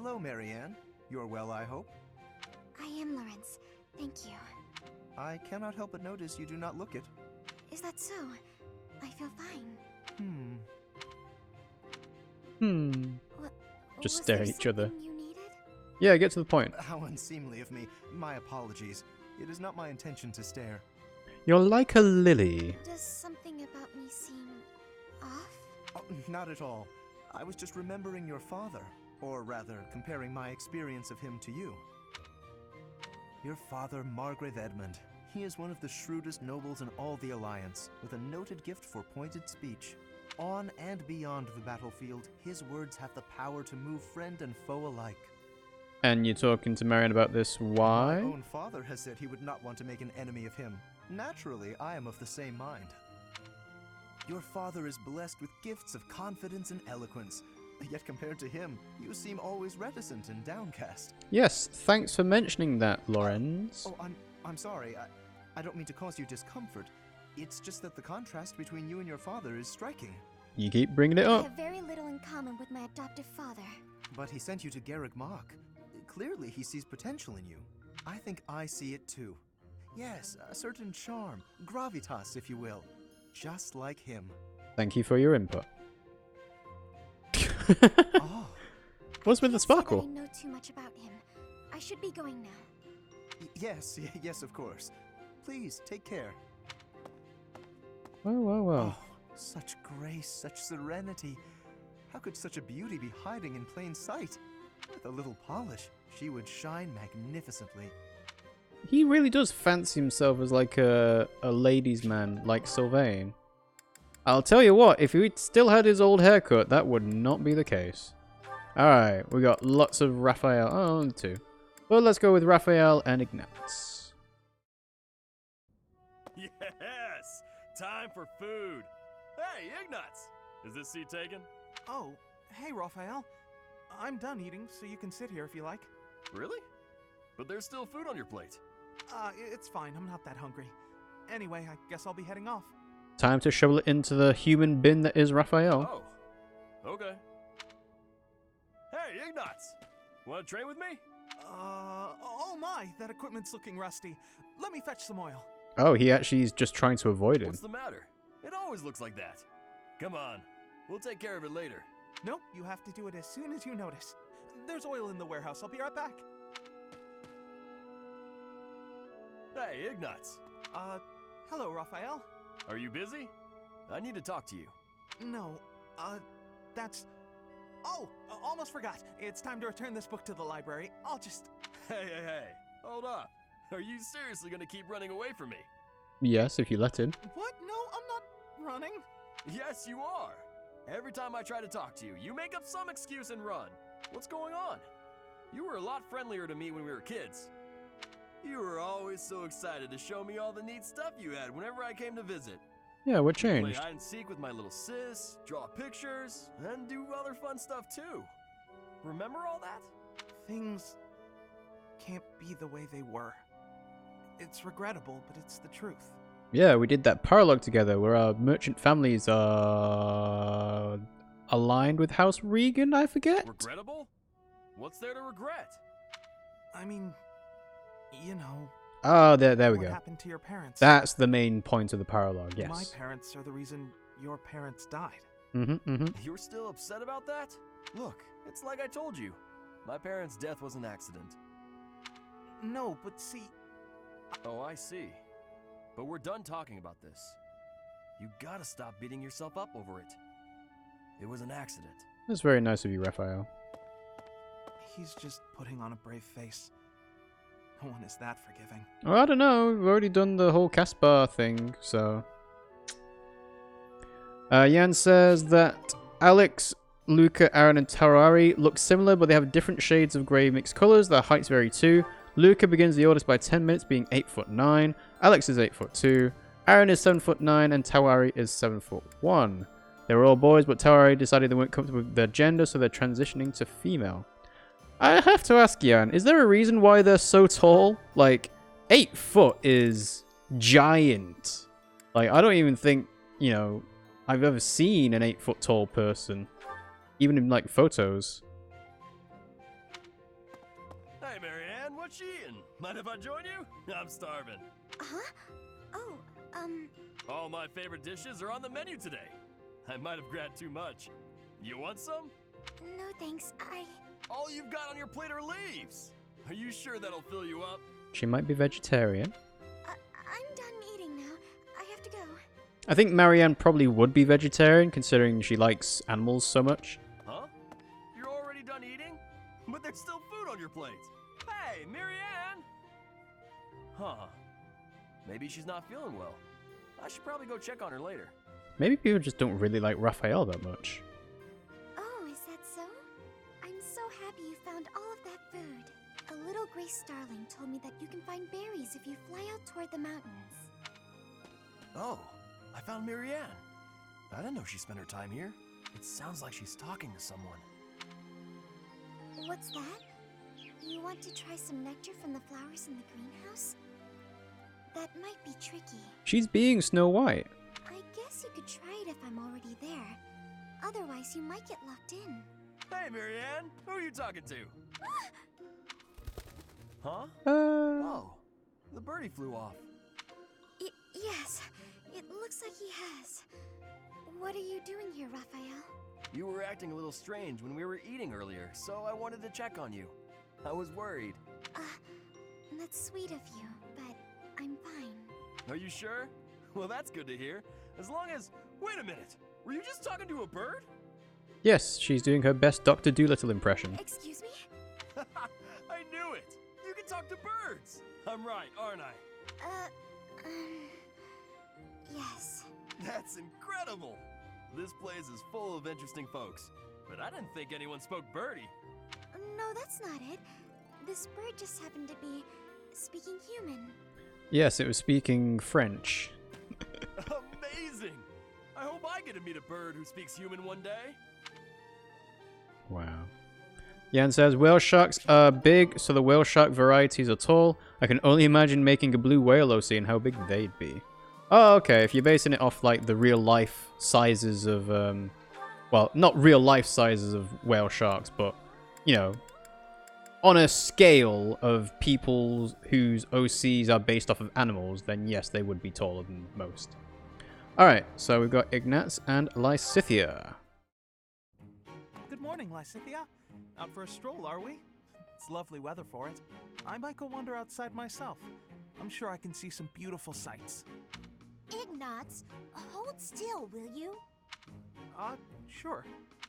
Hello, Marianne. You're well, I hope? I am, Lawrence. Thank you. I cannot help but notice you do not look it. Is that so? I feel fine. Just Was stare there at each other. something you needed? Yeah, get to the point. How unseemly of me. My apologies. It is not my intention to stare. You're like a lily. Does something about me seem off? Oh, not at all. I was just remembering your father. Or rather, comparing my experience of him to you. Your father, Margrave Edmund. He is one of the shrewdest nobles in all the Alliance, with a noted gift for pointed speech. On and beyond the battlefield, his words have the power to move friend and foe alike. And you're talking to Marianne about this, why? My own father has said he would not want to make an enemy of him. Naturally, I am of the same mind. Your father is blessed with gifts of confidence and eloquence, yet compared to him, you seem always reticent and downcast. Yes, thanks for mentioning that, Lawrence. I'm sorry. I don't mean to cause you discomfort. It's just that the contrast between you and your father is striking. You keep bringing it I up. have very little in common with my adoptive father. But he sent you to Garegg Mach. Clearly, he sees potential in you. I think I see it too. Yes, a certain charm, gravitas, if you will. Just like him. Thank you for your input. Oh. What's with the sparkle? I know too much about him. I should be going now. Yes, of course. Please, take care. Well. Oh, such grace, such serenity. How could such a beauty be hiding in plain sight? With a little polish, she would shine magnificently. He really does fancy himself as like a ladies' man, like Sylvain. I'll tell you what, if he still had his old haircut, that would not be the case. Alright, we got lots of Raphael. Oh, only two. Well, let's go with Raphael and Ignatz. Yes! Time for food! Hey, Ignatz! Is this seat taken? Oh, hey, Raphael. I'm done eating, so you can sit here if you like. Really? But there's still food on your plate. It's fine. I'm not that hungry. Anyway, I guess I'll be heading off. Time to shovel it into the human bin that is Raphael. Oh, okay. Hey, Ignatz! Want to train with me? Oh my, that equipment's looking rusty. Let me fetch some oil. Oh, he actually is just trying to avoid him. What's the matter? It always looks like that. Come on, we'll take care of it later. Nope, you have to do it as soon as you notice. There's oil in the warehouse. I'll be right back. Hey, Ignatz! Hello, Raphael. Are you busy? I need to talk to you. No, that's... Oh, almost forgot. It's time to return this book to the library. I'll just... Hey, hold up. Are you seriously gonna keep running away from me? Yes, if you let him. What? No, I'm not running. Yes, you are. Every time I try to talk to you, you make up some excuse and run. What's going on? You were a lot friendlier to me when we were kids. You were always so excited to show me all the neat stuff you had whenever I came to visit. Yeah, what Play changed? hide and seek with my little sis, draw pictures, and do other fun stuff too. Remember all that? Things can't be the way they were. It's regrettable, but it's the truth. Yeah, we did that paralogue together where our merchant families are aligned with House Regan, I forget. Regrettable? What's there to regret? I mean, you know... Oh, there we what go. happened to your parents? That's the main point of the paralogue, yes. My parents are the reason your parents died. You're still upset about that? Look, it's like I told you. My parents' death was an accident. No, but see... Oh, I see. But we're done talking about this. You gotta stop beating yourself up over it. It was an accident. That's very nice of you, Raphael. He's just putting on a brave face. No one is that forgiving. Well, I don't know. We've already done the whole Caspar thing, so... Jan says that Alex, Luca, Aaron, and Tarari look similar, but they have different shades of grey mixed colours. Their heights vary too. Luca begins the oldest by 10 minutes, being 8'9". Alex is 8'2". Aaron is 7'9", and Tawari is 7'1". They were all boys, but Tawari decided they weren't comfortable with their gender, so they're transitioning to female. I have to ask, Jan, is there a reason why they're so tall? Like, 8 foot is giant. Like, I don't even think, you know, I've ever seen an 8 foot tall person. Even in, like, photos. much eating. Mind if I join you? I'm starving. Huh? Oh, All my favorite dishes are on the menu today. I might have grabbed too much. You want some? no thanks. All you've got on your plate are leaves. Are you sure that'll fill you up? She might be vegetarian. I'm done eating now. I have to go. I think Marianne probably would be vegetarian, considering she likes animals so much. Huh? You're already done eating? But there's still food on your plate. Hey, Marianne! Huh. Maybe she's not feeling well. I should probably go check on her later. Maybe people just don't really like Raphael that much. Oh, is that so? I'm so happy you found all of that food. A little gray starling told me that you can find berries if you fly out toward the mountains. Oh, I found Marianne. I didn't know she spent her time here. It sounds like she's talking to someone. What's that? You want to try some nectar from the flowers in the greenhouse? That might be tricky. She's being Snow White. I guess you could try it if I'm already there. Otherwise, you might get locked in. Hey, Marianne! Who are you talking to? Huh? Oh, the birdie flew off. Yes, it looks like he has. What are you doing here, Raphael? You were acting a little strange when we were eating earlier, so I wanted to check on you. I was worried. That's sweet of you, but I'm fine. Are you sure? Well, that's good to hear. As long as... Wait a minute! Were you just talking to a bird? Yes, she's doing her best Dr. Dolittle impression. Excuse me? I knew it! You can talk to birds! I'm right, aren't I? Yes. That's incredible! This place is full of interesting folks. But I didn't think anyone spoke birdie. No, that's not it. This bird just happened to be speaking human. Yes, it was speaking French. Amazing! I hope I get to meet a bird who speaks human one day. Wow. Jan says, whale sharks are big, so the whale shark varieties are tall. I can only imagine making a blue whale OC and how big they'd be. Oh, okay, if you're basing it off, like, the real-life sizes of, well, not real-life sizes of whale sharks, but, you know, on a scale of people whose OCs are based off of animals, then yes, they would be taller than most. Alright, so we've got Ignatz and Lysithea. Good morning, Lysithea. Out for a stroll, are we? It's lovely weather for it. I might go wander outside myself. I'm sure I can see some beautiful sights. Ignatz, hold still, will you? Sure.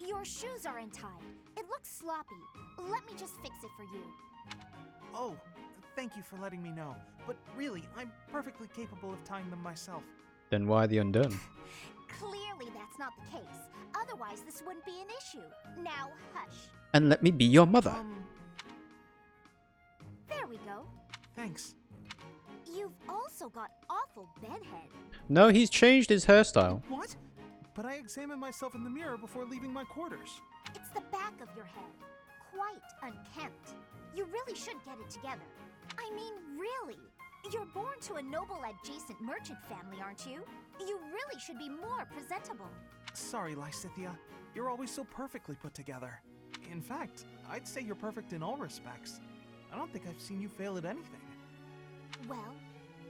Your shoes are untied. It looks sloppy. Let me just fix it for you. Oh, thank you for letting me know. But really, I'm perfectly capable of tying them myself. Then why the undone? Clearly that's not the case. Otherwise, this wouldn't be an issue. Now, hush. And let me be your mother. There we go. Thanks. You've also got awful bedhead. No, he's changed his hairstyle. What? But I examined myself in the mirror before leaving my quarters. It's the back of your head. Quite unkempt. You really should get it together. I mean, really. You're born to a noble adjacent merchant family, aren't you? You really should be more presentable. Sorry, Lysithea. You're always so perfectly put together. In fact, I'd say you're perfect in all respects. I don't think I've seen you fail at anything. Well,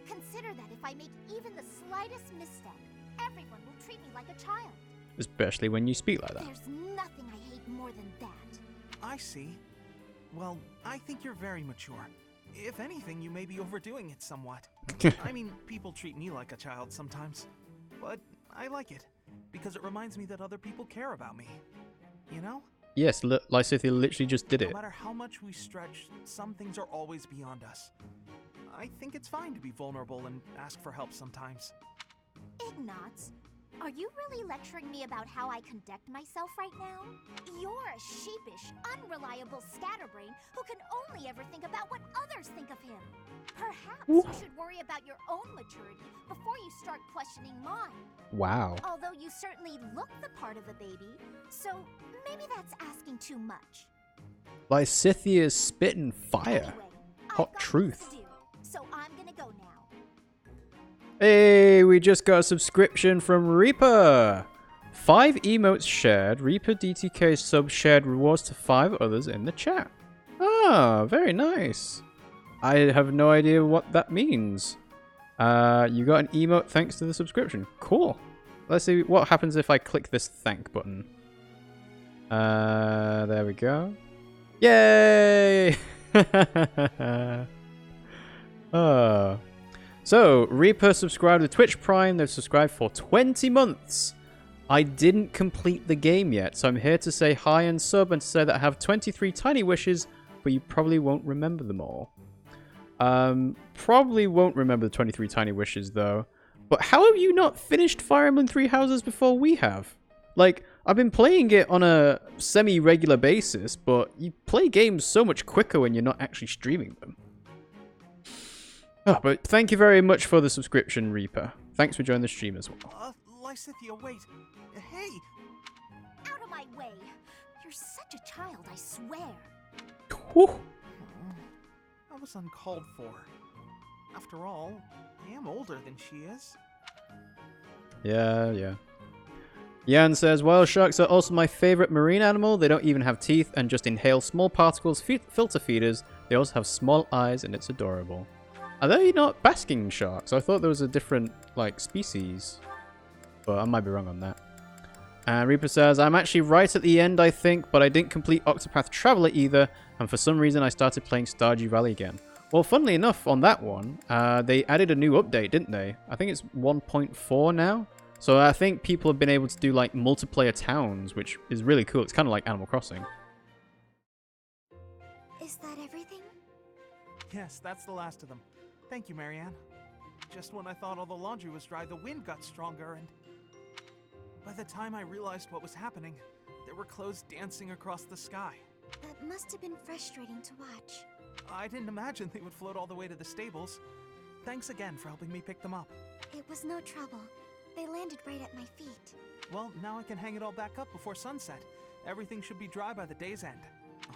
consider that if I make even the slightest misstep, everyone will treat me like a child. Especially when you speak like that. There's nothing I hate more than that. I see. Well, I think you're very mature. If anything, you may be overdoing it somewhat. I mean, people treat me like a child sometimes. But I like it, because it reminds me that other people care about me. You know? Yes, Lysithea literally just did it. No matter how much we stretch, some things are always beyond us. I think it's fine to be vulnerable and ask for help sometimes. Ignatz, are you really lecturing me about how I conduct myself right now? You're a sheepish, unreliable scatterbrain who can only ever think about what others think of him. Perhaps you should worry about your own maturity before you start questioning mine. Wow. Although you certainly look the part of a baby, so maybe that's asking too much. Lysithea's spitting fire. Anyway, Hot truth. to do, so I'm gonna go now. Hey, we just got a subscription from Reaper. 5 emotes shared. Reaper DTK sub shared rewards to 5 others in the chat. Ah, very nice. I have no idea what that means. You got an emote thanks to the subscription. Cool. Let's see what happens if I click this thank button. There we go. Yay! So, Reaper subscribed to Twitch Prime. They've subscribed for 20 months. I didn't complete the game yet, so I'm here to say hi and sub and to say that I have 23 tiny wishes, but you probably won't remember them all. Probably won't remember the 23 tiny wishes, though. But how have you not finished Fire Emblem Three Houses before we have? Like, I've been playing it on a semi-regular basis, but you play games so much quicker when you're not actually streaming them. Oh, but thank you very much for the subscription, Reaper. Thanks for joining the stream as well. Lysithia, wait. Hey! Out of my way! You're such a child, I swear. Whew. I was uncalled for. After all, I am older than she is. Yeah. Yan says, wild sharks are also my favorite marine animal. They don't even have teeth and just inhale small particles, filter feeders. They also have small eyes and it's adorable. Are they not basking sharks? I thought there was a different, species. But I might be wrong on that. And Reaper says, I'm actually right at the end, I think, but I didn't complete Octopath Traveler either, and for some reason I started playing Stardew Valley again. Well, funnily enough, on that one, they added a new update, didn't they? I think it's 1.4 now. So I think people have been able to do, multiplayer towns, which is really cool. It's kind of like Animal Crossing. Is that everything? Yes, that's the last of them. Thank you, Marianne. Just when I thought all the laundry was dry, the wind got stronger, and by the time I realized what was happening, there were clothes dancing across the sky. That must have been frustrating to watch. I didn't imagine they would float all the way to the stables. Thanks again for helping me pick them up. It was no trouble. They landed right at my feet. Well, now I can hang it all back up before sunset. Everything should be dry by the day's end.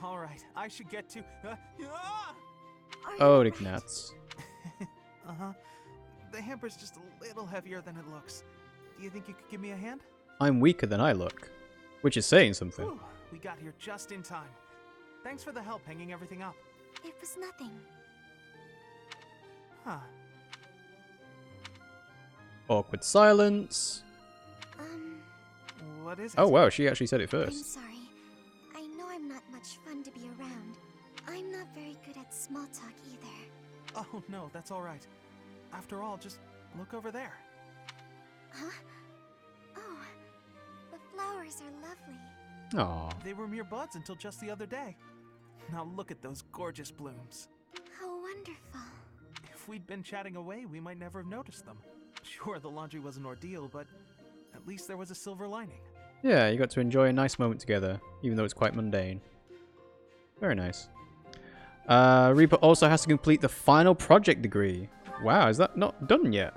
All right, I should get to... Oh, Ignatz. Uh-huh. The hamper's just a little heavier than it looks. Do you think you could give me a hand? I'm weaker than I look, which is saying something. Whew, we got here just in time. Thanks for the help hanging everything up. It was nothing. Huh. Awkward silence. What is it? Oh wow, she actually said it I'm first. sorry. I know I'm not much fun to be around. I'm not very good at small talk either. Oh, no, that's all right. After all, just look over there. Huh? Oh, the flowers are lovely. Aw. They were mere buds until just the other day. Now look at those gorgeous blooms. How wonderful. If we'd been chatting away, we might never have noticed them. Sure, the laundry was an ordeal, but at least there was a silver lining. Yeah, you got to enjoy a nice moment together, even though it's quite mundane. Very nice. Reaper also has to complete the final project degree. Wow, is that not done yet?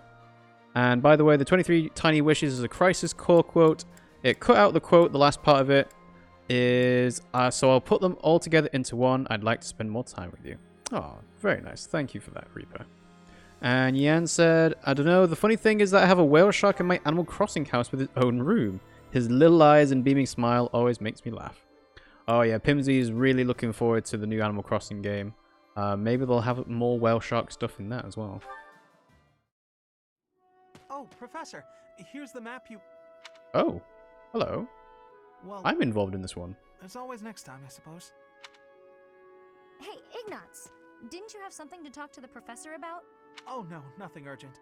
And by the way, the 23 tiny wishes is a crisis core quote. It cut out the quote, the last part of it is, so I'll put them all together into one. I'd like to spend more time with you. Oh, very nice. Thank you for that, Reaper. And Yan said, I don't know, the funny thing is that I have a whale shark in my Animal Crossing house with his own room. His little eyes and beaming smile always makes me laugh. Oh yeah, Pimmsy is really looking forward to the new Animal Crossing game. Maybe they'll have more whale shark stuff in that as well. Oh, Professor, here's the map you... Oh, hello. Well, I'm involved in this one. there's always next time, I suppose. Hey, Ignatz, didn't you have something to talk to the professor about? Oh no, nothing urgent.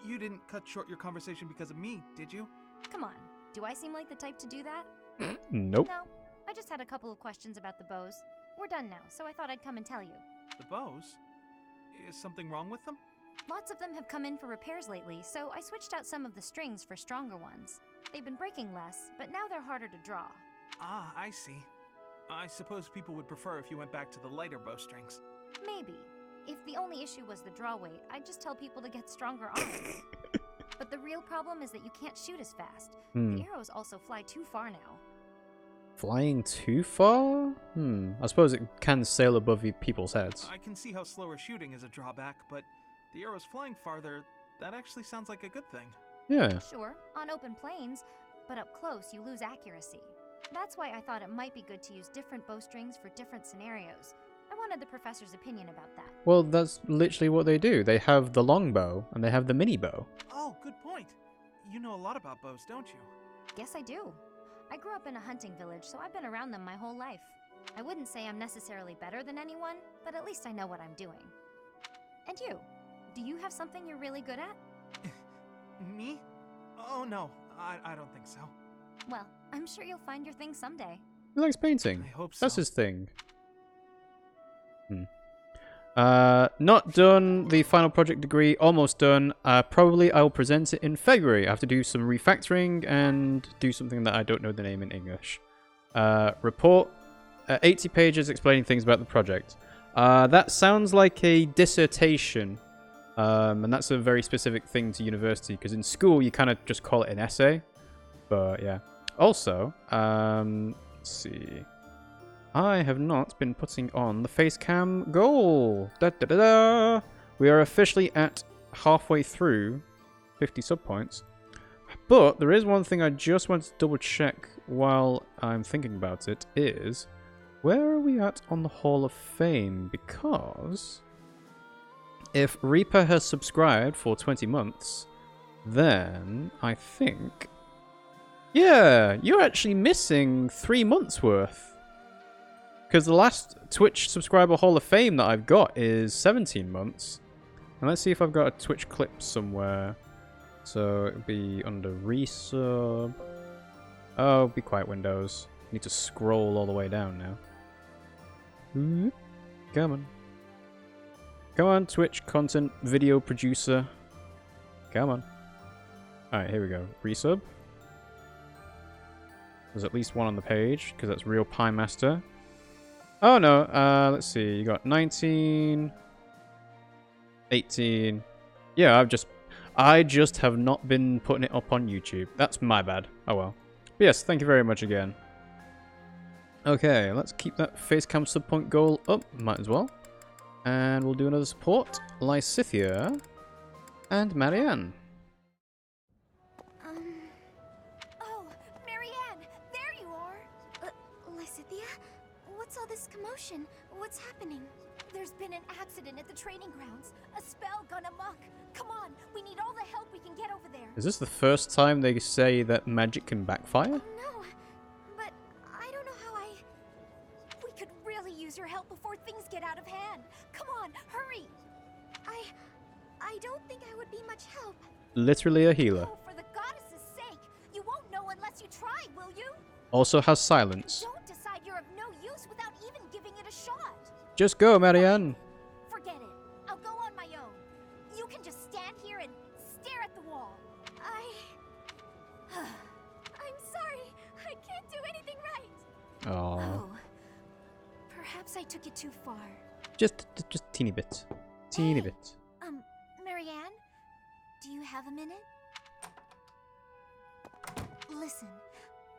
You didn't cut short your conversation because of me, did you? Come on, do I seem like the type to do that? Nope. No, I just had a couple of questions about the bows. We're done now, so I thought I'd come and tell you. The bows? Is something wrong with them? Lots of them have come in for repairs lately, so I switched out some of the strings for stronger ones. They've been breaking less, but now they're harder to draw. Ah, I see. I suppose people would prefer if you went back to the lighter bowstrings. Maybe. If the only issue was the draw weight, I'd just tell people to get stronger arms. But the real problem is that you can't shoot as fast. The arrows also fly too far now. Flying too far? I suppose it can sail above people's heads. I can see how slower shooting is a drawback, but the arrows flying farther, that actually sounds like a good thing. Yeah. Sure, on open plains, but up close you lose accuracy. That's why I thought it might be good to use different bowstrings for different scenarios. I I wanted the professor's opinion about that. Well, that's literally what they do. They have the longbow and they have the mini bow. Oh, good point. You know a lot about bows, don't you? Guess I do. I grew up in a hunting village, so I've been around them my whole life. I wouldn't say I'm necessarily better than anyone, but at least I know what I'm doing. And you? Do you have something you're really good at? Me? Oh no, I don't think so. Well, I'm sure you'll find your thing someday. He likes painting. I hope That's so. his thing. Not done the final project degree, almost done. Probably I will present it in February. I have to do some refactoring and do something that I don't know the name in English. Report, 80 pages explaining things about the project. That sounds like a dissertation, and that's a very specific thing to university, because in school you kind of just call it an essay. But yeah. Also, let's see. I have not been putting on the face cam goal. Da, da, da, da. We are officially at halfway through 50 sub points. But there is one thing I just want to double check while I'm thinking about it is, where are we at on the Hall of Fame? Because if Reaper has subscribed for 20 months, then I think, yeah, you're actually missing 3 months worth. Because the last Twitch subscriber Hall of Fame that I've got is 17 months. And let's see if I've got a Twitch clip somewhere. So it'll be under resub. Oh, be quiet, Windows. Need to scroll all the way down now. Come on. Come on, Twitch content video producer. Come on. Alright, here we go. Resub. There's at least one on the page, because that's Real Pie Master. Oh no, let's see, you got 19, 18. Yeah, I just have not been putting it up on YouTube. That's my bad. Oh well. But yes, thank you very much again. Okay, let's keep that facecam subpoint goal up, might as well. And we'll do another support. Lysithia and Marianne. Oh, Marianne, there you are. Lysithia? What's all this commotion? What's happening? There's been an accident at the training grounds. A spell gone amok. Come on, we need all the help we can get over there. Is this the first time they say that magic can backfire? No, but I don't know how We could really use your help before things get out of hand. Come on, hurry. I don't think I would be much help. Literally a healer. Oh, for the goddess's sake. You won't know unless you try, will you? Also has silence. Don't decide you're of no use without even giving it a shot. Just go, Marianne. Forget it. I'll go on my own. You can just stand here and stare at the wall. I'm sorry. I can't do anything right. Oh, Oh. Perhaps I took it too far. just teeny bit, teeny bit. Marianne? Do you have a minute? Listen,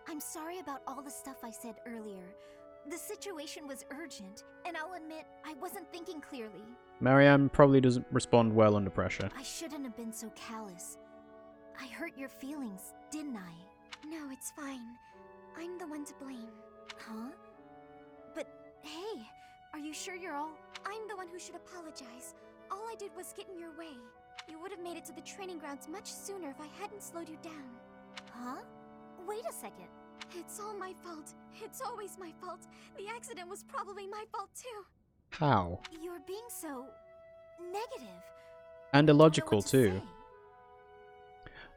I'm sorry about all the stuff I said earlier. The situation was urgent, and I'll admit I wasn't thinking clearly. Marianne probably doesn't respond well under pressure. I shouldn't have been so callous. I hurt your feelings, didn't I? No, it's fine. I'm the one to blame. Huh? But hey, are you sure you're all... I'm the one who should apologize. All I did was get in your way. You would have made it to the training grounds much sooner if I hadn't slowed you down. Huh? Wait a second. It's all my fault. It's always my fault. The accident was probably my fault too. How? You're being so... negative. And Don't know illogical what to too.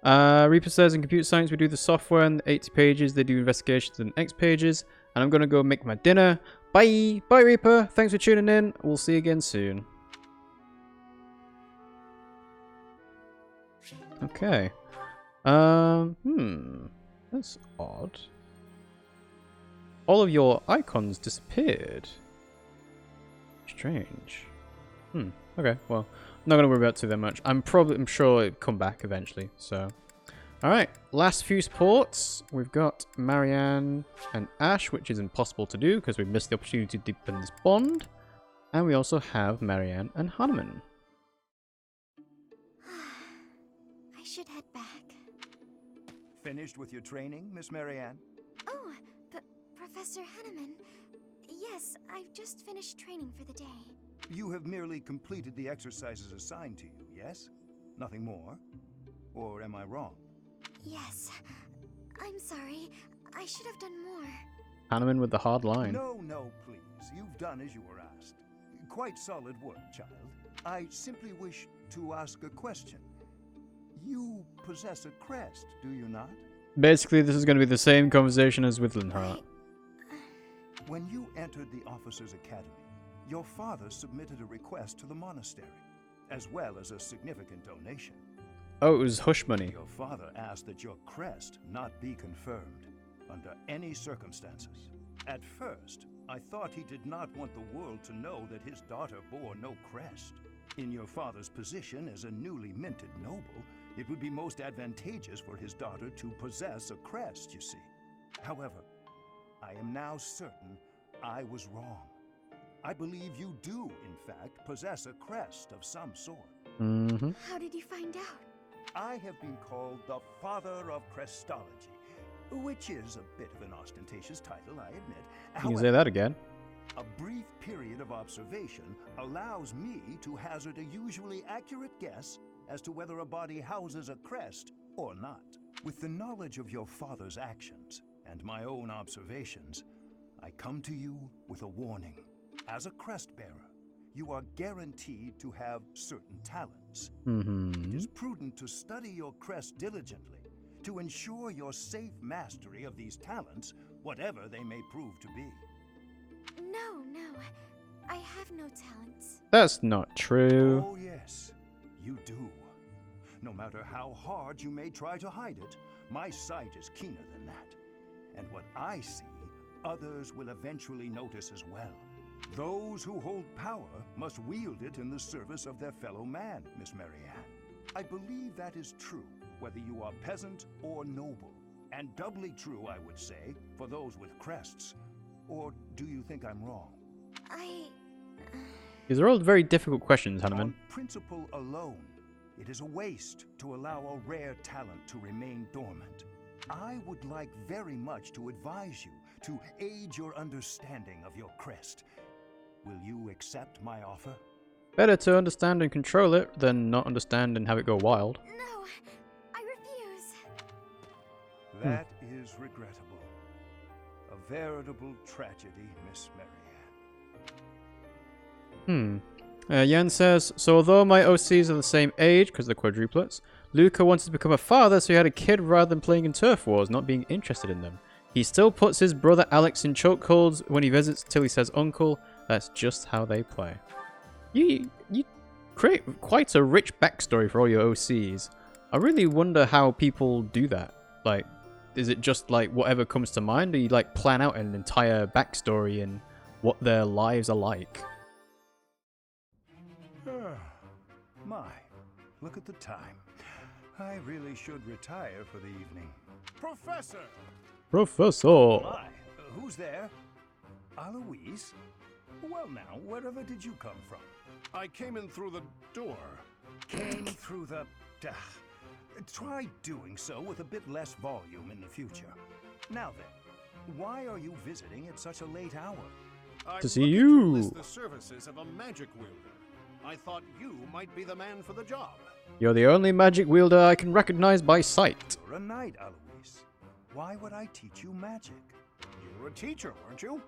say. Reaper says in computer science we do the software and 80 pages, they do investigations and X pages. And I'm gonna go make my dinner. Bye! Bye, Reaper! Thanks for tuning in. We'll see you again soon. Okay. That's odd. All of your icons disappeared. Strange. Okay, well, I'm not gonna worry about it too that much. I'm sure it'll come back eventually, so. Alright, last few supports. We've got Marianne and Ash, which is impossible to do because we missed the opportunity to deepen this bond. And we also have Marianne and Hanuman. I should head back. Finished with your training, Miss Marianne? Oh, Professor Hanneman. Yes, I've just finished training for the day. You have merely completed the exercises assigned to you, yes? Nothing more? Or am I wrong? Yes. I'm sorry. I should have done more. Hanneman with the hard line. No, please. You've done as you were asked. Quite solid work, child. I simply wish to ask a question. You possess a crest, do you not? Basically, this is going to be the same conversation as with Linhart. When you entered the Officers' Academy, your father submitted a request to the monastery, as well as a significant donation. Oh, it was hush money. Your father asked that your crest not be confirmed under any circumstances. At first, I thought he did not want the world to know that his daughter bore no crest. In your father's position as a newly minted noble, it would be most advantageous for his daughter to possess a crest, you see. However, I am now certain I was wrong. I believe you do, in fact, possess a crest of some sort. Mm-hmm. How did you find out? I have been called the Father of Crestology, which is a bit of an ostentatious title, I admit. You can say that again. A brief period of observation allows me to hazard a usually accurate guess as to whether a body houses a crest or not. With the knowledge of your father's actions and my own observations, I come to you with a warning. As a crest bearer, you are guaranteed to have certain talents. It is prudent to study your crest diligently to ensure your safe mastery of these talents, whatever they may prove to be. No. I have no talents. That's not true. Oh yes, you do. No matter how hard you may try to hide it, my sight is keener than that. And what I see, others will eventually notice as well. Those who hold power must wield it in the service of their fellow man, Miss Marianne. I believe that is true, whether you are peasant or noble. And doubly true, I would say, for those with crests. Or do you think I'm wrong? These are all very difficult questions, Hanneman. On principle alone, it is a waste to allow a rare talent to remain dormant. I would like very much to advise you to aid your understanding of your crest. Will you accept my offer? Better to understand and control it than not understand and have it go wild. No, I refuse. That is regrettable. A veritable tragedy, Miss Marianne. Yen says, so although my OCs are the same age, because they're quadruplets, Luca wanted to become a father so he had a kid rather than playing in turf wars, not being interested in them. He still puts his brother Alex in chokeholds when he visits till he says uncle. That's just how they play. You create quite a rich backstory for all your OCs. I really wonder how people do that. Like, is it just like whatever comes to mind, or you like plan out an entire backstory and what their lives are like? My, look at the time. I really should retire for the evening. Professor! Professor! My, who's there? Aloise? Well now, wherever did you come from? I came in through the door. Came through the... Try doing so with a bit less volume in the future. Now then, why are you visiting at such a late hour? I'm To see looking you. To enlist the services of a magic wielder. I thought you might be the man for the job. You're the only magic wielder I can recognize by sight. You're a knight, Aloise. Why would I teach you magic? You were a teacher, weren't you?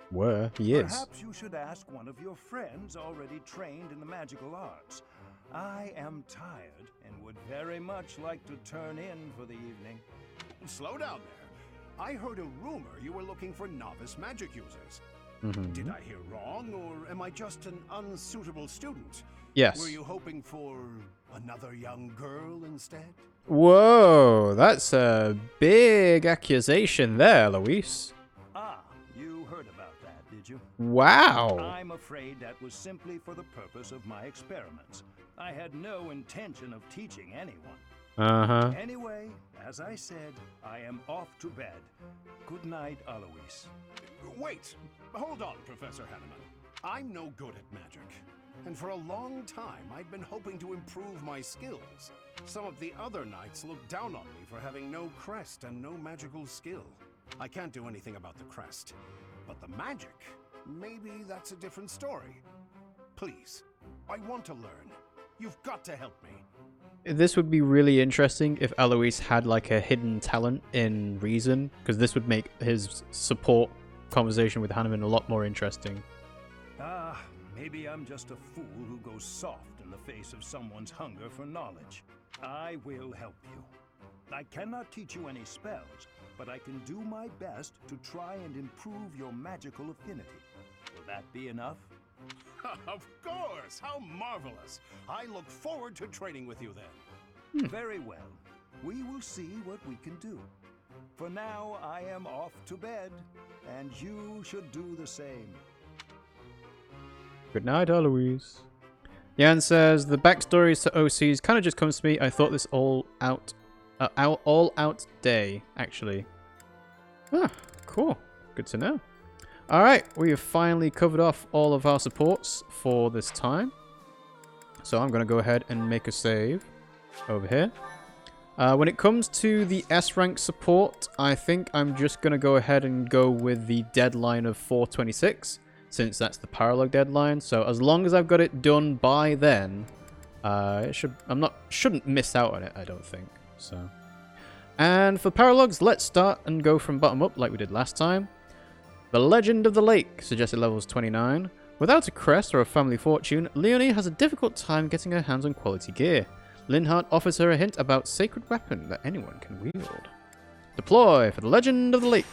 Where he is. Perhaps you should ask one of your friends already trained in the magical arts. I am tired and would very much like to turn in for the evening. Slow down there. I heard a rumor you were looking for novice magic users. Did I hear wrong, or am I just an unsuitable student? Yes. Were you hoping for another young girl instead? Whoa, that's a big accusation there, Luis. Ah, you heard about that, did you? Wow. I'm afraid that was simply for the purpose of my experiments. I had no intention of teaching anyone. Anyway, as I said, I am off to bed. Good night, Aloise. Wait! Hold on, Professor Hanneman. I'm no good at magic. And for a long time, I'd been hoping to improve my skills. Some of the other knights looked down on me for having no crest and no magical skill. I can't do anything about the crest. but the magic, maybe that's a different story. Please, I want to learn. You've got to help me. This would be really interesting if Alois had like a hidden talent in Reason, because this would make his support conversation with Hanneman a lot more interesting. Maybe I'm just a fool who goes soft in the face of someone's hunger for knowledge. I will help you. I cannot teach you any spells, but I can do my best to try and improve your magical affinity. Will that be enough? Of course! How marvelous! I look forward to training with you then. Very well. We will see what we can do. For now, I am off to bed, and you should do the same. Good night, Alois. Jan says, the backstories to OCs kind of just comes to me. I thought this all out day, actually. Ah, cool. Good to know. Alright, we have finally covered off all of our supports for this time. So I'm going to go ahead and make a save over here. When it comes to the S-rank support, I think I'm just going to go ahead and go with the deadline of 4/26, since that's the paralog deadline. So as long as I've got it done by then, shouldn't miss out on it, I don't think. So, and for paralogs, let's start and go from bottom up like we did last time. The Legend of the Lake, suggested levels 29. Without a crest or a family fortune, Leonie has a difficult time getting her hands on quality gear. Linhardt offers her a hint about sacred weapon that anyone can wield. Deploy for the Legend of the Lake.